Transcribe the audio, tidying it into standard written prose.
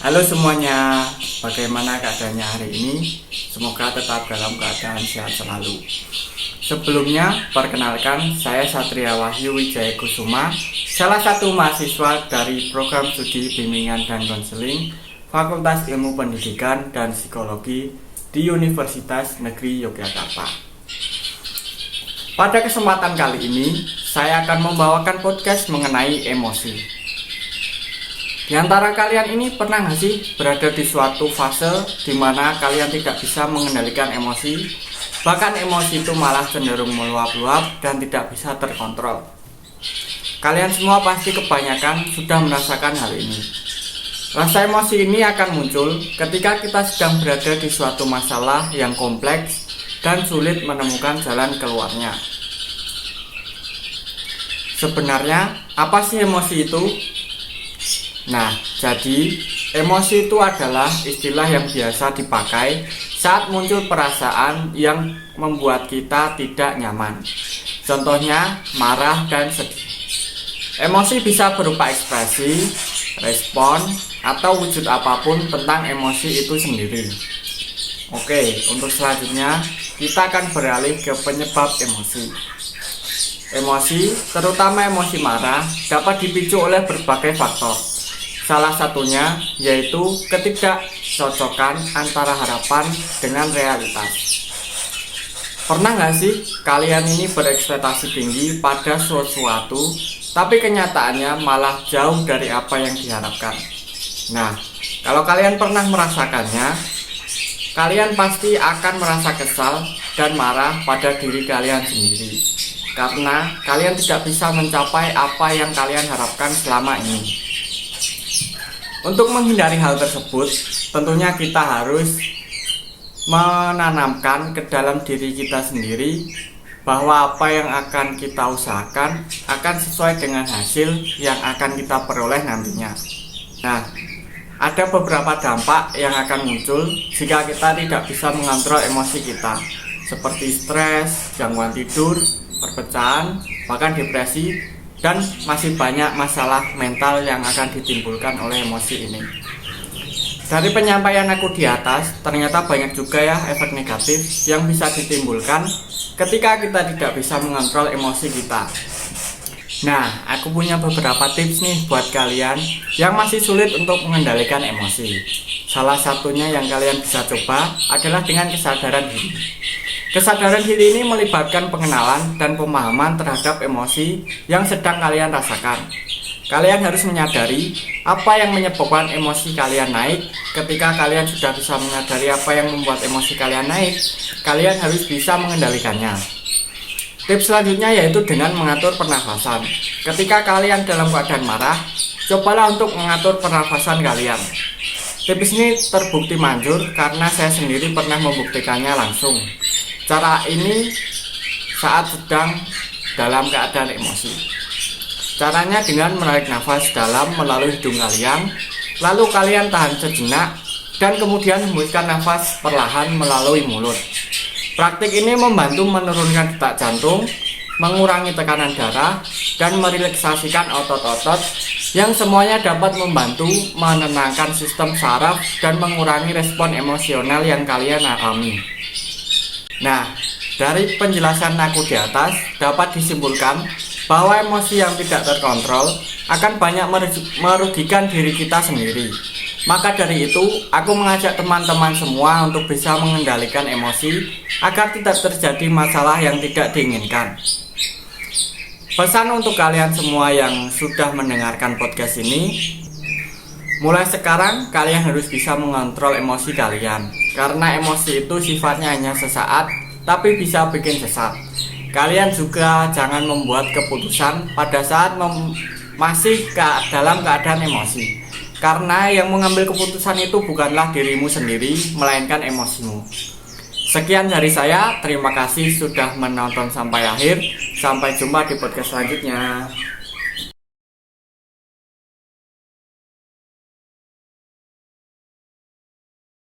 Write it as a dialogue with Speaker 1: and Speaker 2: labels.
Speaker 1: Halo semuanya, bagaimana keadaannya hari ini? Semoga tetap dalam keadaan sehat selalu. Sebelumnya, perkenalkan saya Satria Wahyu Wijaya Kusuma, salah satu mahasiswa dari program studi bimbingan dan konseling Fakultas Ilmu Pendidikan dan Psikologi di Universitas Negeri Yogyakarta. Pada kesempatan kali ini, saya akan membawakan podcast mengenai emosi. Di antara kalian ini pernah nggak sih berada di suatu fase di mana kalian tidak bisa mengendalikan emosi, bahkan emosi itu malah cenderung meluap-luap dan tidak bisa terkontrol? Kalian semua pasti kebanyakan sudah merasakan hal ini. Rasa emosi ini akan muncul ketika kita sedang berada di suatu masalah yang kompleks dan sulit menemukan jalan keluarnya. Sebenarnya, apa sih emosi itu? Nah, jadi emosi itu adalah istilah yang biasa dipakai saat muncul perasaan yang membuat kita tidak nyaman. Contohnya, marah dan sedih. Emosi bisa berupa ekspresi, respon, atau wujud apapun tentang emosi itu sendiri. Oke, untuk selanjutnya kita akan beralih ke penyebab emosi. Emosi, terutama emosi marah, dapat dipicu oleh berbagai faktor. Salah satunya yaitu ketidakcocokan antara harapan dengan realitas. Pernah nggak sih kalian ini berekspektasi tinggi pada sesuatu, tapi kenyataannya malah jauh dari apa yang diharapkan? Nah, kalau kalian pernah merasakannya, kalian pasti akan merasa kesal dan marah pada diri kalian sendiri, karena kalian tidak bisa mencapai apa yang kalian harapkan selama ini. Untuk menghindari hal tersebut, tentunya kita harus menanamkan ke dalam diri kita sendiri bahwa apa yang akan kita usahakan akan sesuai dengan hasil yang akan kita peroleh nantinya. Nah, ada beberapa dampak yang akan muncul jika kita tidak bisa mengontrol emosi kita, seperti stres, gangguan tidur, perpecahan, bahkan depresi, dan masih banyak masalah mental yang akan ditimbulkan oleh emosi ini. Dari penyampaian aku di atas, ternyata banyak juga ya efek negatif yang bisa ditimbulkan ketika kita tidak bisa mengontrol emosi kita. Nah, aku punya beberapa tips nih buat kalian yang masih sulit untuk mengendalikan emosi. Salah satunya yang kalian bisa coba adalah dengan kesadaran diri. Kesadaran diri ini melibatkan pengenalan dan pemahaman terhadap emosi yang sedang kalian rasakan. Kalian harus menyadari apa yang menyebabkan emosi kalian naik. Ketika kalian sudah bisa menyadari apa yang membuat emosi kalian naik, kalian harus bisa mengendalikannya. Tips selanjutnya yaitu dengan mengatur pernafasan. Ketika kalian dalam keadaan marah, cobalah untuk mengatur pernafasan kalian. Tips ini terbukti manjur karena saya sendiri pernah membuktikannya langsung. Cara ini saat sedang dalam keadaan emosi. Caranya dengan menarik nafas dalam melalui hidung kalian, lalu kalian tahan sejenak dan kemudian hembuskan nafas perlahan melalui mulut. Praktik ini membantu menurunkan detak jantung, mengurangi tekanan darah, dan merelaksasikan otot-otot yang semuanya dapat membantu menenangkan sistem saraf dan mengurangi respon emosional yang kalian alami. Nah, dari penjelasan aku di atas dapat disimpulkan bahwa emosi yang tidak terkontrol akan banyak merugikan diri kita sendiri. Maka dari itu, aku mengajak teman-teman semua untuk bisa mengendalikan emosi agar tidak terjadi masalah yang tidak diinginkan. Pesan untuk kalian semua yang sudah mendengarkan podcast ini, mulai sekarang kalian harus bisa mengontrol emosi kalian, karena emosi itu sifatnya hanya sesaat, tapi bisa bikin sesat. Kalian juga jangan membuat keputusan pada saat masih dalam keadaan emosi, karena yang mengambil keputusan itu bukanlah dirimu sendiri, melainkan emosimu. Sekian dari saya, terima kasih sudah menonton sampai akhir. Sampai jumpa di podcast selanjutnya.